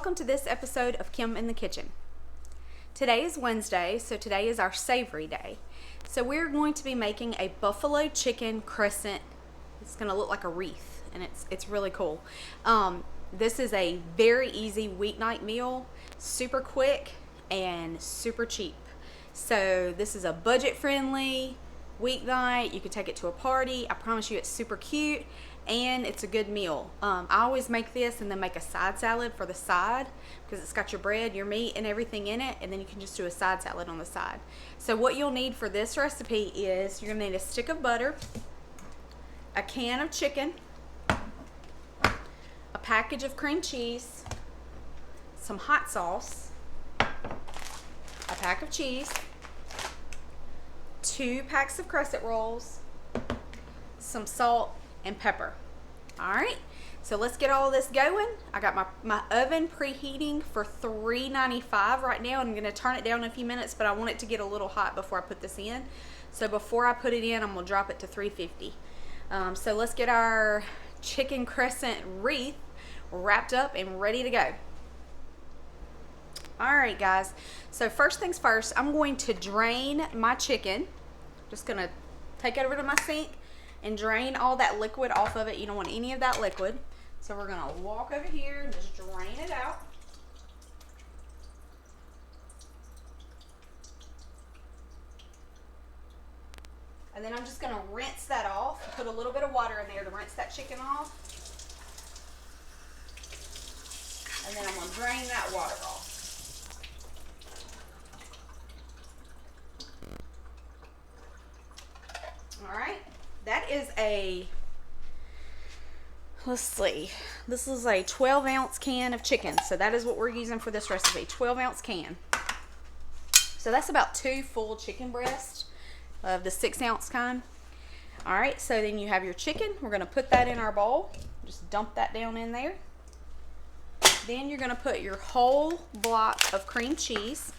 welcome to this episode of Kim in the Kitchen. Today is Wednesday, so today is our savory day. So we're going to be making a buffalo chicken crescent. It's going to look like a wreath, and it's really cool. This is a very easy weeknight meal, super quick and super cheap. So this is a budget-friendly weeknight. You can take it to a party. I promise you it's super cute and it's a good meal. I always make this and then make a side salad for the side because it's got your bread, your meat, and everything in it, and then you can just do a side salad on the side. So what you'll need for this recipe is you're gonna need a stick of butter, a can of chicken, a package of cream cheese, some hot sauce, a pack of cheese, 2 packs of Crescent Rolls, some salt and pepper. All right, so let's get all this going. I got my oven preheating for $395 right now. I'm gonna turn it down in a few minutes, but I want it to get a little hot before I put this in. So before I put it in, I'm gonna drop it to 350. So let's get our chicken crescent wreath wrapped up and ready to go. All right, guys, so first things first, I'm going to drain my chicken. Just gonna take it over to my sink and drain all that liquid off of it. You don't want any of that liquid. So we're gonna walk over here and just drain it out. And then I'm just gonna rinse that off. Put a little bit of water in there to rinse that chicken off. And then I'm gonna drain that water off. All right, that is let's see, this is a 12-ounce can of chicken. So that is what we're using for this recipe, 12-ounce can. So that's about 2 full chicken breasts of the 6-ounce kind. All right, so then you have your chicken. We're gonna put that in our bowl. Just dump that down in there. Then you're gonna put your whole block of cream cheese.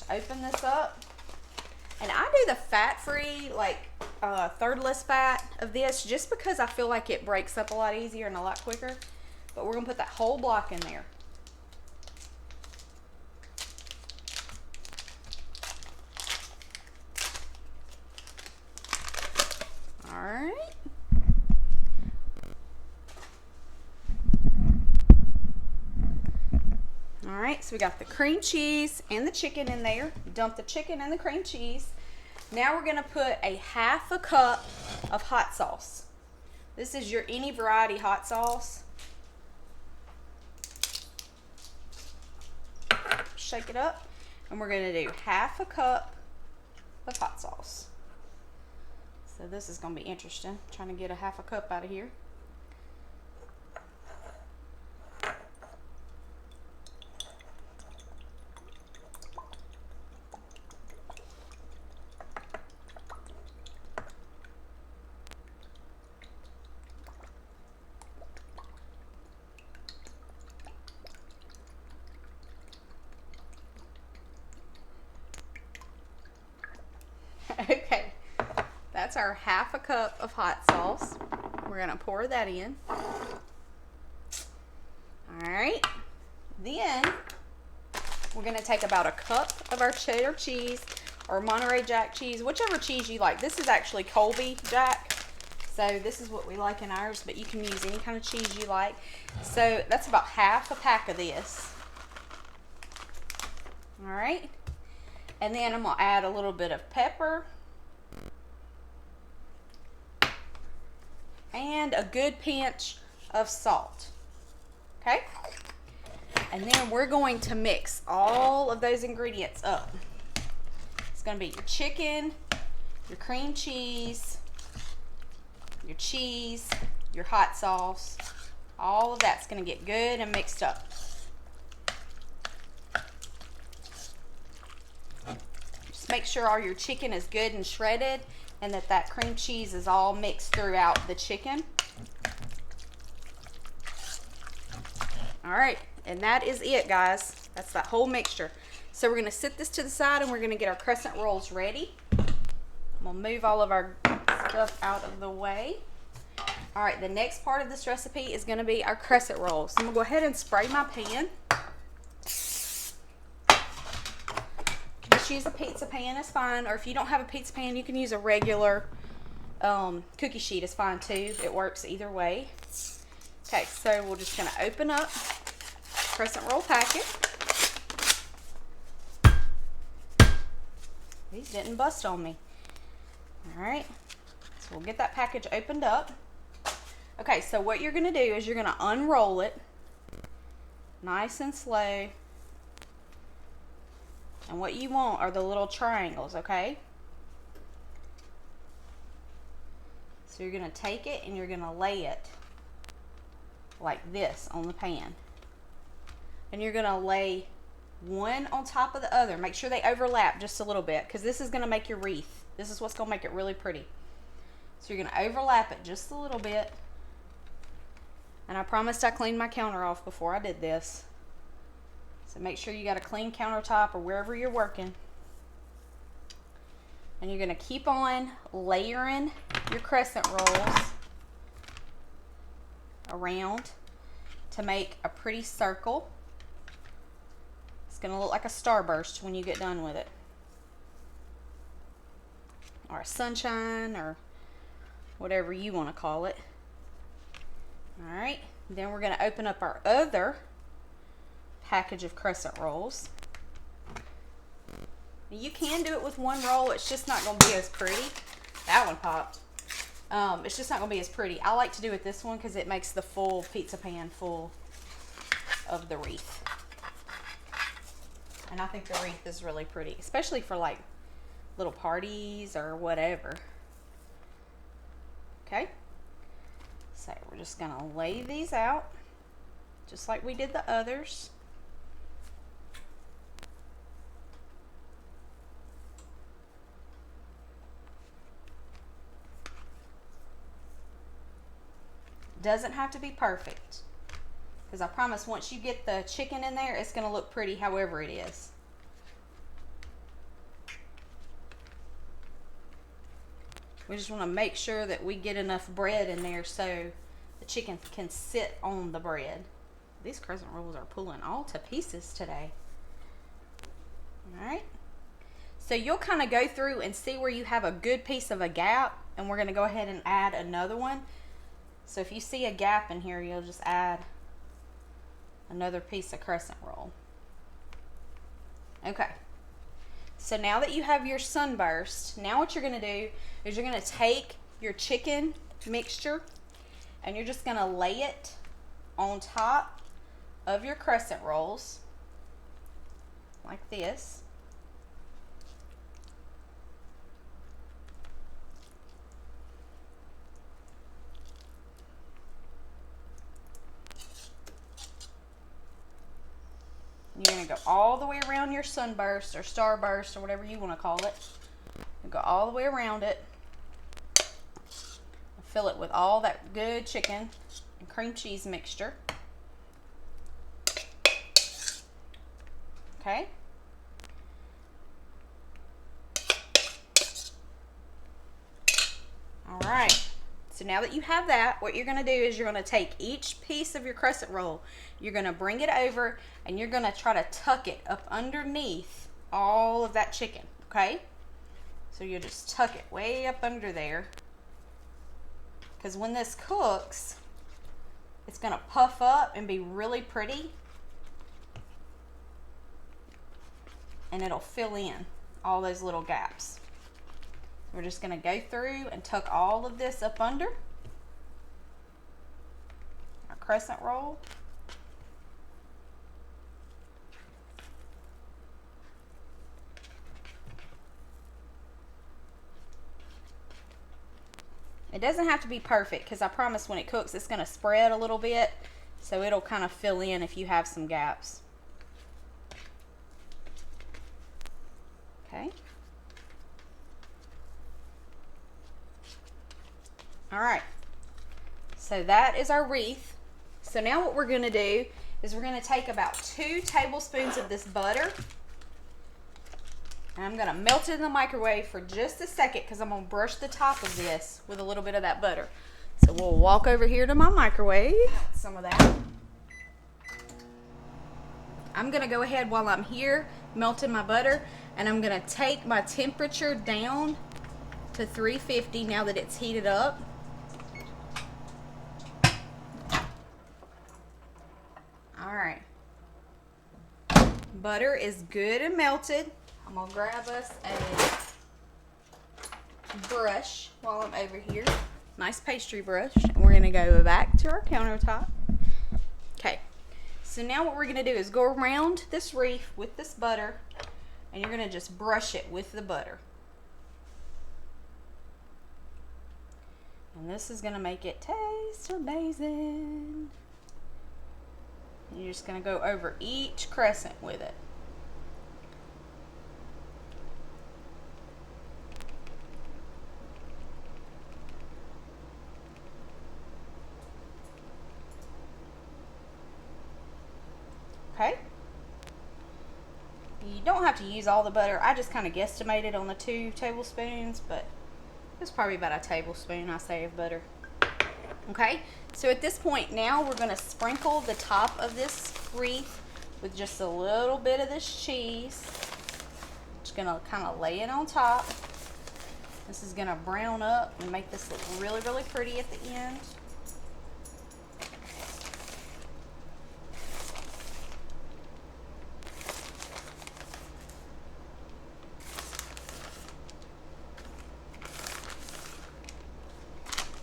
Open this up, and I do the fat-free, like third-less fat of this just because I feel like it breaks up a lot easier and a lot quicker. But we're gonna put that whole block in there. All right. Alright, so we got the cream cheese and the chicken in there. Dump the chicken and the cream cheese. Now we're going to put a 1/2 cup of hot sauce. This is your any variety hot sauce. Shake it up, and we're going to do 1/2 cup of hot sauce. So this is going to be interesting, trying to get a 1/2 cup out of here. Okay, that's our 1/2 cup of hot sauce. We're gonna pour that in. All right, then we're gonna take about 1 cup of our cheddar cheese or Monterey Jack cheese, whichever cheese you like. This is actually Colby Jack, so this is what we like in ours, but you can use any kind of cheese you like. So that's about 1/2 a pack of this. All right. And then I'm gonna add a little bit of pepper and a good pinch of salt. Okay? And then we're going to mix all of those ingredients up. It's gonna be your chicken, your cream cheese, your hot sauce. All of that's gonna get good and mixed up. Make sure all your chicken is good and shredded and that cream cheese is all mixed throughout the chicken. All right, and that is it, guys. That's that whole mixture. So we're gonna sit this to the side and we're gonna get our crescent rolls ready. I'm gonna move all of our stuff out of the way. All right, the next part of this recipe is going to be our crescent rolls. I'm going to go ahead and spray my pan. Just use a pizza pan is fine, or if you don't have a pizza pan, you can use a regular cookie sheet is fine too. It works either way. Okay, so we're just going to open up crescent roll packet. These didn't bust on me. All right, so we'll get that package opened up. Okay, so what you're going to do is you're going to unroll it nice and slow. And what you want are the little triangles, okay? So you're going to take it and you're going to lay it like this on the pan. And you're going to lay one on top of the other. Make sure they overlap just a little bit, because this is going to make your wreath. This is what's going to make it really pretty. So you're going to overlap it just a little bit. And I promised I cleaned my counter off before I did this. So make sure you got a clean countertop or wherever you're working. And you're going to keep on layering your crescent rolls around to make a pretty circle. It's going to look like a starburst when you get done with it. Or a sunshine, or whatever you want to call it. Alright, then we're going to open up our other package of crescent rolls. You can do it with one roll, it's just not going to be as pretty. That one popped. It's just not going to be as pretty. I like to do it this one because it makes the full pizza pan full of the wreath. And I think the wreath is really pretty, especially for like little parties or whatever. Okay. So we're just going to lay these out just like we did the others. Doesn't have to be perfect, because I promise once you get the chicken in there, it's going to look pretty however it is. We just want to make sure that we get enough bread in there so the chicken can sit on the bread. These crescent rolls are pulling all to pieces today. Alright. So you'll kind of go through and see where you have a good piece of a gap, and we're going to go ahead and add another one. So if you see a gap in here, you'll just add another piece of crescent roll. Okay. So now that you have your sunburst, now what you're going to do is you're going to take your chicken mixture and you're just going to lay it on top of your crescent rolls like this. You're going to go all the way around your sunburst or starburst or whatever you want to call it. You go all the way around it. Fill it with all that good chicken and cream cheese mixture. Okay. All right. So now that you have that, what you're going to do is you're going to take each piece of your crescent roll, you're going to bring it over, and you're going to try to tuck it up underneath all of that chicken, okay? So you'll just tuck it way up under there, because when this cooks, it's going to puff up and be really pretty, and it'll fill in all those little gaps. We're just going to go through and tuck all of this up under our crescent roll. It doesn't have to be perfect, because I promise when it cooks it's going to spread a little bit, so it'll kind of fill in if you have some gaps. Okay. Alright, so that is our wreath. So now what we're going to do is we're going to take about 2 tablespoons of this butter, and I'm going to melt it in the microwave for just a second, because I'm going to brush the top of this with a little bit of that butter. So we'll walk over here to my microwave. Some of that. I'm gonna go ahead while I'm here melting my butter, and I'm gonna take my temperature down to 350 now that it's heated up. All right. Butter is good and melted. I'm gonna grab us a brush while I'm over here. Nice pastry brush. And we're gonna go back to our countertop. Okay. So now what we're gonna do is go around this wreath with this butter, and you're gonna just brush it with the butter. And this is gonna make it taste amazing. You're just gonna go over each crescent with it. Okay. You don't have to use all the butter. I just kind of guesstimated on the 2 tablespoons, but it's probably about a tablespoon I say of butter. Okay, so at this point now we're going to sprinkle the top of this wreath with just a little bit of this cheese. Just going to kind of lay it on top. This is going to brown up and make this look really, really pretty at the end.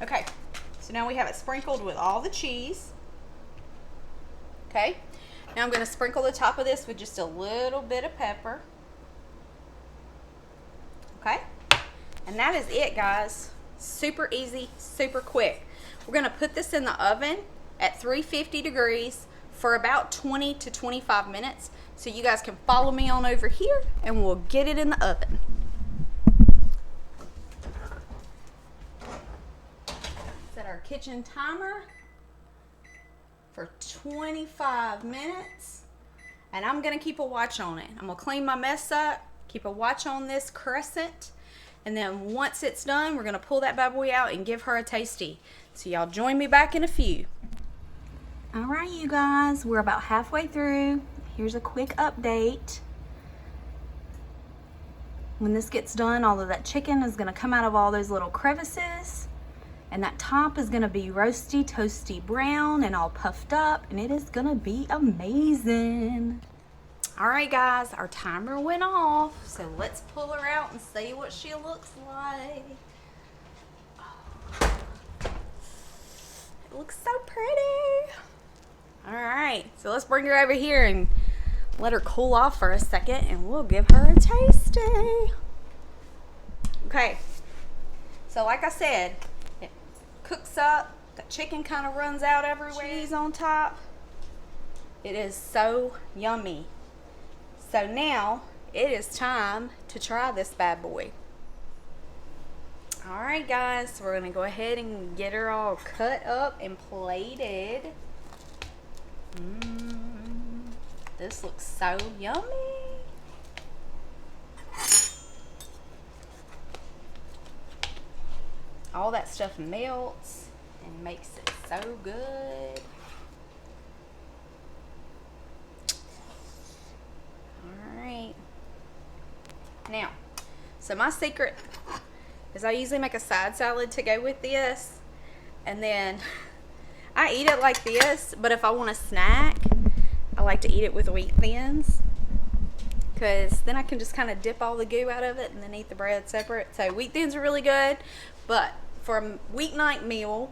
Okay, so now we have it sprinkled with all the cheese. Okay, now I'm going to sprinkle the top of this with just a little bit of pepper. Okay, and that is it, guys. Super easy, super quick. We're going to put this in the oven at 350 degrees for about 20 to 25 minutes. So you guys can follow me on over here and we'll get it in the oven. Set our kitchen timer for 25 minutes. And I'm going to keep a watch on it. I'm going to clean my mess up, keep a watch on this crescent. And then once it's done, we're going to pull that bad boy out and give her a tasty. So y'all join me back in a few. All right, you guys, we're about halfway through. Here's a quick update. When this gets done, all of that chicken is going to come out of all those little crevices. And that top is going to be roasty, toasty brown and all puffed up. And it is going to be amazing. All right, guys, our timer went off. So let's pull her out and see what she looks like. It looks so pretty. All right, so let's bring her over here and let her cool off for a second and we'll give her a tasty. Okay, so like I said, it cooks up. The chicken kind of runs out everywhere. Cheese on top. It is so yummy. So now it is time to try this bad boy. All right, guys, so we're gonna go ahead and get her all cut up and plated. This looks so yummy. All that stuff melts and makes it so good. All right. Now, so my secret is I usually make a side salad to go with this, and then I eat it like this, but if I want a snack, I like to eat it with wheat thins, because then I can just kind of dip all the goo out of it and then eat the bread separate. So wheat thins are really good, but for a weeknight meal,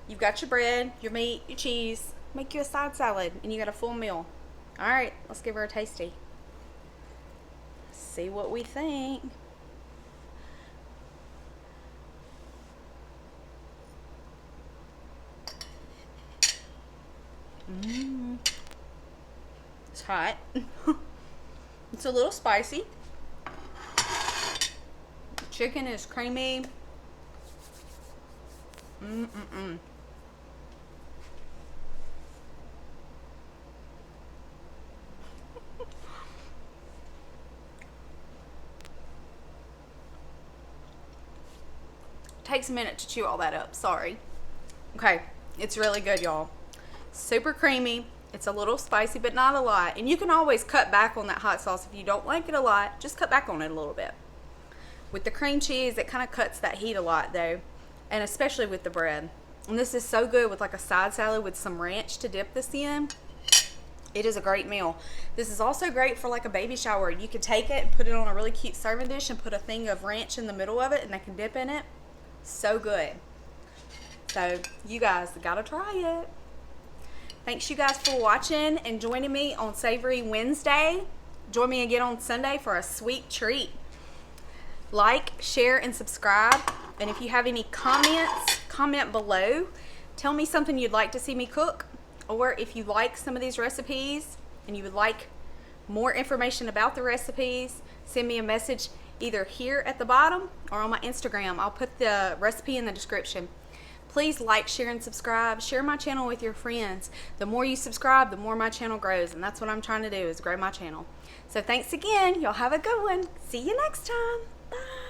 you've got your bread, your meat, your cheese, make you a side salad, and you got a full meal. All right, let's give her a tasty. See what we think. It's hot. It's a little spicy. The chicken is creamy. Takes a minute to chew all that up, sorry. Okay, it's really good, y'all. Super creamy. It's a little spicy, but not a lot. And you can always cut back on that hot sauce if you don't like it a lot. Just cut back on it a little bit. With the cream cheese, it kind of cuts that heat a lot though, and especially with the bread. And this is so good with like a side salad with some ranch to dip this in. It is a great meal. This is also great for like a baby shower. You could take it and put it on a really cute serving dish and put a thing of ranch in the middle of it, and they can dip in it. So good. So you guys gotta try it. Thanks you guys for watching and joining me on Savory Wednesday. Join me again on Sunday for a sweet treat. Like, share, and subscribe. And if you have any comments, comment below. Tell me something you'd like to see me cook. Or if you like some of these recipes and you would like more information about the recipes, send me a message either here at the bottom or on my Instagram. I'll put the recipe in the description. Please like, share, and subscribe. Share my channel with your friends. The more you subscribe, the more my channel grows. And that's what I'm trying to do, is grow my channel. So thanks again. Y'all have a good one. See you next time. Bye.